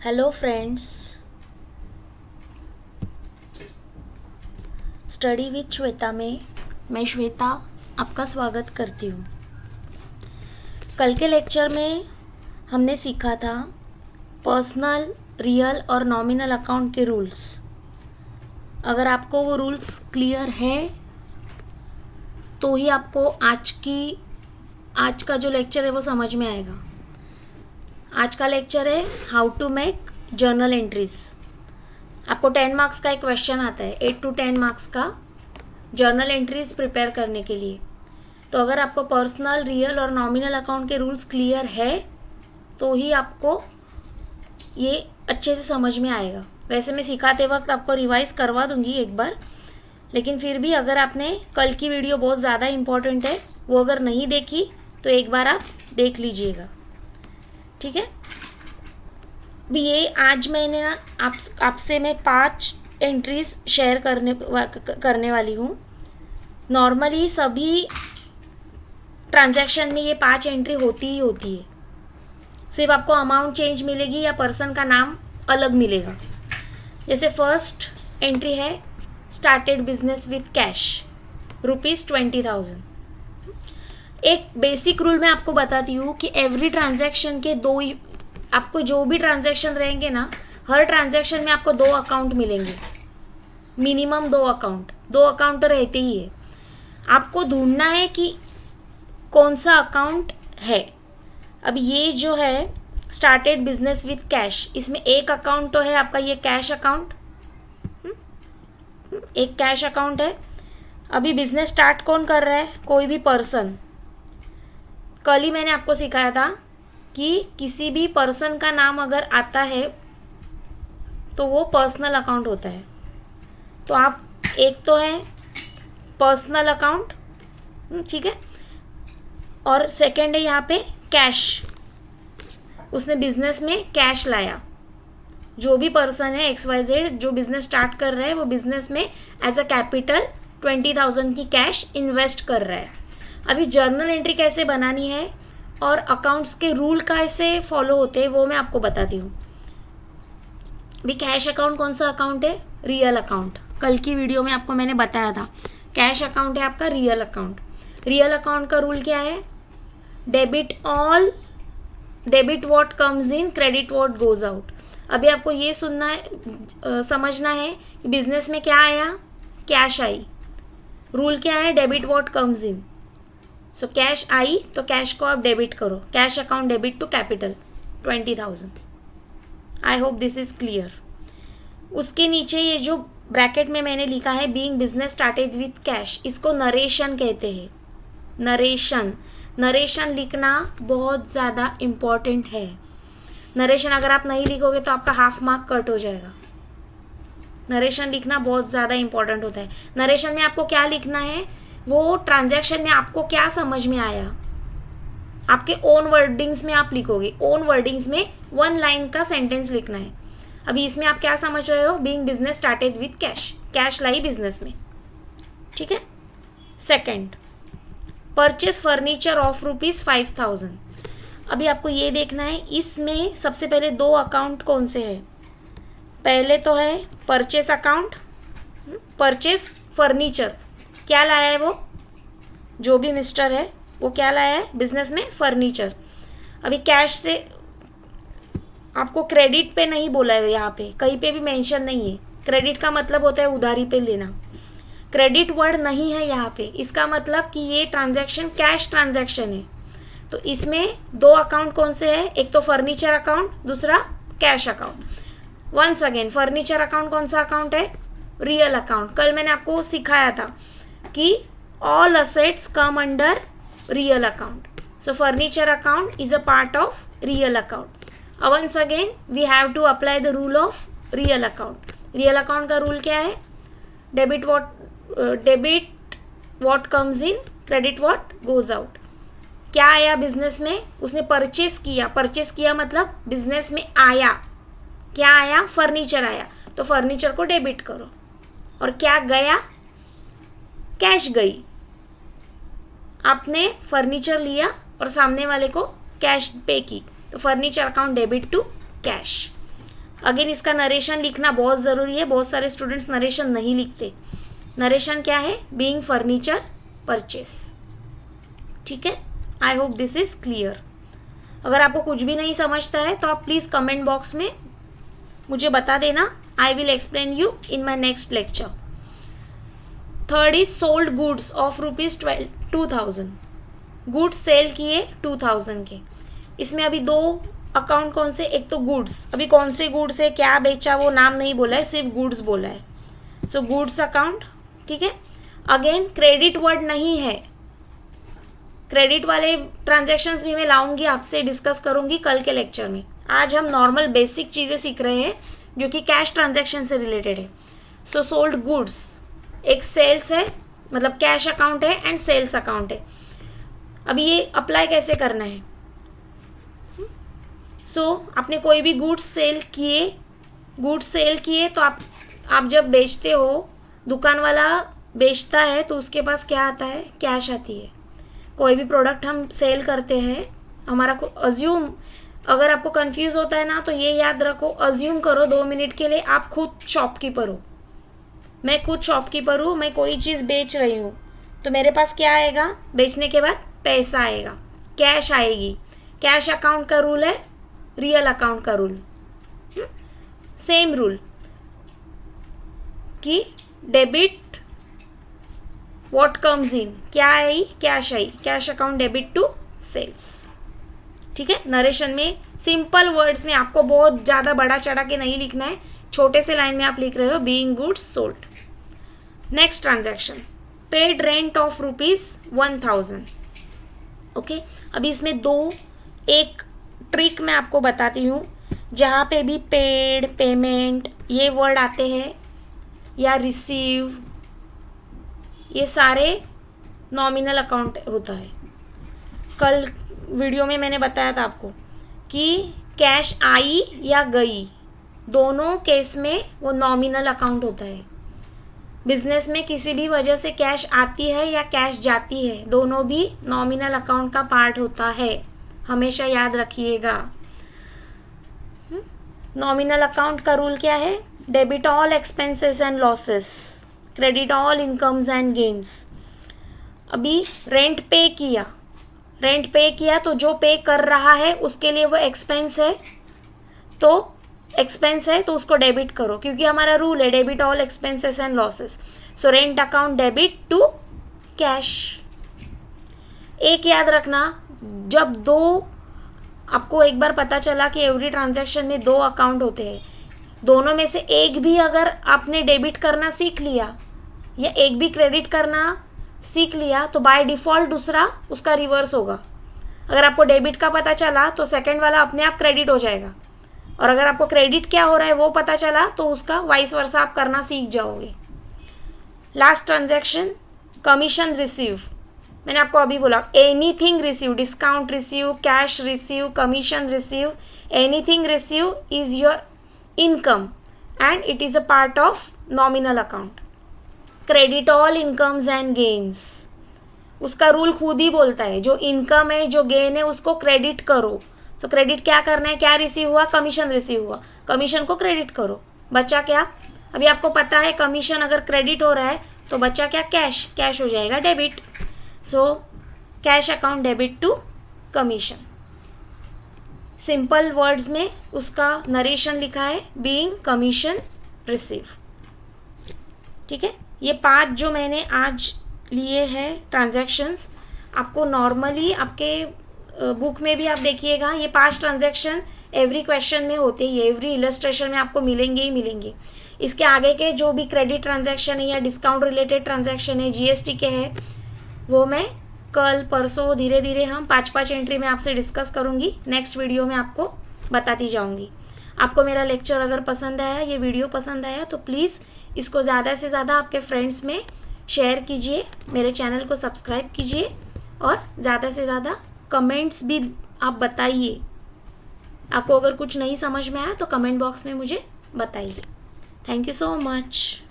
Hello friends, study with Shweta में मैं श्वेता आपका स्वागत करती हूँ। कल के लेक्चर में हमने सीखा था पर्सनल, रियल और नॉमिनल अकाउंट के रूल्स। अगर आपको वो रूल्स क्लियर है तो ही आपको आज का जो लेक्चर है वो समझ में आएगा। आज का लेक्चर है how to make journal entries. आपको 10 मार्क्स का एक क्वेश्चन आता है, 8 to 10 मार्क्स का जर्नल एंट्रीज प्रिपेयर करने के लिए। तो अगर आपको पर्सनल, रियल और नॉमिनल अकाउंट के रूल्स क्लियर है तो ही आपको ये अच्छे से समझ में आएगा। वैसे मैं सिखाते वक्त आपको रिवाइज करवा दूंगी एक बार, लेकिन फिर भी अगर आपने कल की वीडियो बहुत ज़्यादा इम्पोर्टेंट है, वो अगर नहीं देखी तो एक बार आप देख लीजिएगा, ठीक है। भी ये आज मैंने ना आपसे मैं 5 एंट्रीज शेयर करने वाली हूँ। नॉर्मली सभी ट्रांजैक्शन में ये 5 एंट्री होती ही होती है। सिर्फ आपको अमाउंट चेंज मिलेगी या पर्सन का नाम अलग मिलेगा। जैसे फर्स्ट एंट्री है स्टार्टेड बिजनेस विथ कैश ₹20,000। एक बेसिक रूल मैं आपको बताती हूँ कि एवरी ट्रांजैक्शन के आपको जो भी ट्रांजैक्शन रहेंगे ना, हर ट्रांजैक्शन में आपको 2 अकाउंट मिलेंगे, मिनिमम 2 अकाउंट तो रहते ही है। आपको ढूंढना है कि कौन सा अकाउंट है। अब ये जो है स्टार्टेड बिजनेस विथ कैश, इसमें एक अकाउंट तो है आपका ये कैश अकाउंट, एक कैश अकाउंट है। अभी बिजनेस स्टार्ट कौन कर रहा है? कोई भी पर्सन। कल ही मैंने आपको सिखाया था कि किसी भी पर्सन का नाम अगर आता है तो वो पर्सनल अकाउंट होता है। तो आप एक तो है पर्सनल अकाउंट, ठीक है, और सेकंड है यहाँ पे कैश। उसने बिजनेस में कैश लाया। जो भी पर्सन है XYZ जो बिजनेस स्टार्ट कर रहा है वो बिजनेस में एज अ कैपिटल 20,000 की कैश इन्वेस्ट कर रहा है। अभी जर्नल एंट्री कैसे बनानी है और अकाउंट्स के रूल कैसे फॉलो होते हैं वो मैं आपको बताती हूँ। भी कैश अकाउंट कौन सा अकाउंट है? Real account. कल की वीडियो में आपको मैंने बताया था कैश अकाउंट है आपका रियल अकाउंट। रियल अकाउंट का रूल क्या है? Debit what comes in, credit what goes out. अभी आपको ये सुनना है, समझना है कि बिजनेस में क्या आया? Cash I. रूल क्या है? Debit what comes in. So cash आई तो कैश को आप डेबिट करो। Cash account debit to capital 20,000। I hope this is clear. उसके नीचे ये जो ब्रैकेट में मैंने लिखा है being business started with cash, इसको नरेशन कहते हैं। नरेशन लिखना बहुत ज़्यादा इम्पॉर्टेंट है। नरेशन अगर आप नहीं लिखोगे तो आपका हाफ मार्क कट हो जाएगा। नरेशन लिखना बहुत ज़्यादा इम्पॉर्टेंट होता है। नरेशन में आपको क्या लिखना है, वो ट्रांजैक्शन में आपको क्या समझ में आया, आपके ओन वर्डिंग्स में आप लिखोगे। ओन वर्डिंग्स में 1 लाइन का सेंटेंस लिखना है। अभी इसमें आप क्या समझ रहे हो? Being business started with cash, cash lie business में, ठीक है। Second, purchase furniture of ₹5,000। अभी आपको ये देखना है इसमें सबसे पहले 2 अकाउंट कौन से है। पहले तो है परचेस अकाउंट, परचेस फर्नीचर। क्या लाया है वो? जो भी मिस्टर है वो क्या लाया है बिजनेस में? फर्नीचर। अभी कैश से आपको क्रेडिट पे नहीं बोला है, यहाँ पे कहीं पे भी मेंशन नहीं है। क्रेडिट का मतलब होता है उधारी पे लेना। क्रेडिट वर्ड नहीं है यहाँ पे, इसका मतलब कि ये ट्रांजैक्शन कैश ट्रांजैक्शन है। तो इसमें 2 अकाउंट कौन से है? एक तो फर्नीचर अकाउंट, दूसरा cash account. Once again furniture account कौन सा अकाउंट है? Real account. कल मैंने आपको सिखाया था कि all assets come under real account. So furniture account is a part of real account. Once again we have to apply the rule of real account. Real account का rule क्या है? Debit what comes in, credit what goes out. क्या आया business में? उसने purchase किया मतलब business में आया। क्या आया? फर्नीचर आया, तो फर्नीचर को डेबिट करो। और क्या गया? कैश गई। आपने फर्नीचर लिया और सामने वाले को कैश पे की, तो furniture account debit to cash. Again इसका नरेशन लिखना बहुत ज़रूरी है, बहुत सारे स्टूडेंट्स नरेशन नहीं लिखते. नरेशन क्या है? Being furniture purchase. ठीक है, आई होप दिस इज क्लियर. अगर आपको कुछ भी नहीं समझता है तो आप प्लीज़ कमेंट बॉक्स में मुझे बता देना. I will explain you in my next lecture. Third is sold goods of ₹2,000. Goods sell किए 2,000 के. इसमें अभी दो अकाउंट कौन से? एक तो गुड्स. अभी कौन से गुड्स है, क्या बेचा, वो नाम नहीं बोला है, सिर्फ गुड्स बोला है. So goods account. ठीक है. अगेन क्रेडिट वर्ड नहीं है. क्रेडिट वाले ट्रांजैक्शंस भी मैं लाऊंगी, आपसे डिस्कस करूंगी कल के लेक्चर में. आज हम नॉर्मल बेसिक चीज़ें सीख रहे हैं जो कि कैश ट्रांजैक्शन से रिलेटेड है. सो सोल्ड गुड्स एक सेल्स है, मतलब कैश अकाउंट है एंड सेल्स अकाउंट है. अभी ये अप्लाई कैसे करना है? आपने कोई भी गुड्स सेल किए तो आप जब बेचते हो, दुकान वाला बेचता है तो उसके पास क्या आता है? कैश आती है. कोई भी प्रोडक्ट हम सेल करते हैं, हमारा को अज्यूम, अगर आपको कंफ्यूज होता है ना तो ये याद रखो, अज्यूम करो 2 मिनट के लिए आप खुद शॉपकीपर हो. मैं खुद शॉपकीपर हूँ, मैं कोई चीज़ बेच रही हूँ तो मेरे पास क्या आएगा? बेचने के बाद पैसा आएगा, कैश आएगी. कैश अकाउंट का रूल है रियल अकाउंट का रूल. सेम रूल कि डेबिट व्हाट कम्स इन, क्या आई? कैश आई. Cash account debit to sales. ठीक है. नरेशन में सिंपल वर्ड्स में, आपको बहुत ज़्यादा बड़ा चढ़ा के नहीं लिखना है, छोटे से लाइन में आप लिख रहे हो being goods sold. Next transaction, paid rent of ₹1,000. Okay. अभी इसमें एक ट्रिक मैं आपको बताती हूँ. जहाँ पे भी पेड, पेमेंट ये वर्ड आते हैं या रिसीव, ये सारे नॉमिनल अकाउंट होता है. कल वीडियो में मैंने बताया था आपको कि कैश आई या गई, दोनों केस में वो नॉमिनल अकाउंट होता है. बिजनेस में किसी भी वजह से कैश आती है या कैश जाती है, दोनों भी नॉमिनल अकाउंट का पार्ट होता है. हमेशा याद रखिएगा. नॉमिनल अकाउंट का रूल क्या है? Debit all expenses and losses, credit all incomes and gains. अभी रेंट पे किया तो जो पे कर रहा है उसके लिए वो एक्सपेंस है तो उसको डेबिट करो, क्योंकि हमारा रूल है debit all expenses and losses. So rent account debit to cash. एक याद रखना, जब आपको एक बार पता चला कि एवरी ट्रांजैक्शन में 2 अकाउंट होते हैं, दोनों में से एक भी अगर आपने डेबिट करना सीख लिया या एक भी क्रेडिट करना सीख लिया तो बाय डिफ़ॉल्ट दूसरा उसका रिवर्स होगा. अगर आपको डेबिट का पता चला तो सेकंड वाला अपने आप क्रेडिट हो जाएगा, और अगर आपको क्रेडिट क्या हो रहा है वो पता चला तो उसका वाइस वर्सा आप करना सीख जाओगे. Last transaction, commission receive. मैंने आपको अभी बोला anything receive, discount receive, cash receive, commission receive, anything receive is your income and it is a part of nominal account. Credit all incomes and gains, उसका rule खुद ही बोलता है, जो income है जो गेन है उसको क्रेडिट करो. सो क्रेडिट क्या करना है? क्या रिसीव हुआ? कमीशन रिसीव हुआ, कमीशन को क्रेडिट करो. बचा क्या? अभी आपको पता है कमीशन अगर क्रेडिट हो रहा है तो बचा क्या? कैश हो जाएगा debit. So cash account debit to commission. Simple words में उसका नरेशन लिखा है बीइंग कमीशन रिसीव. ठीक है. ये 5 जो मैंने आज लिए हैं ट्रांजैक्शंस, आपको नॉर्मली आपके बुक में भी आप देखिएगा, ये 5 ट्रांजैक्शन एवरी क्वेश्चन में होते हैं, एवरी इलस्ट्रेशन में आपको मिलेंगे ही मिलेंगे. इसके आगे के जो भी क्रेडिट ट्रांजैक्शन है या डिस्काउंट रिलेटेड ट्रांजैक्शन है, जीएसटी के है, वो मैं कल परसों धीरे धीरे हम 5-5 एंट्री में आपसे डिस्कस करूँगी. नेक्स्ट वीडियो में आपको बताती जाऊँगी. आपको मेरा लेक्चर अगर पसंद आया, ये वीडियो पसंद आया तो प्लीज़ इसको ज़्यादा से ज़्यादा आपके फ्रेंड्स में शेयर कीजिए, मेरे चैनल को सब्सक्राइब कीजिए और ज़्यादा से ज़्यादा कमेंट्स भी आप बताइए. आपको अगर कुछ नहीं समझ में आया तो कमेंट बॉक्स में मुझे बताइए. Thank you so much.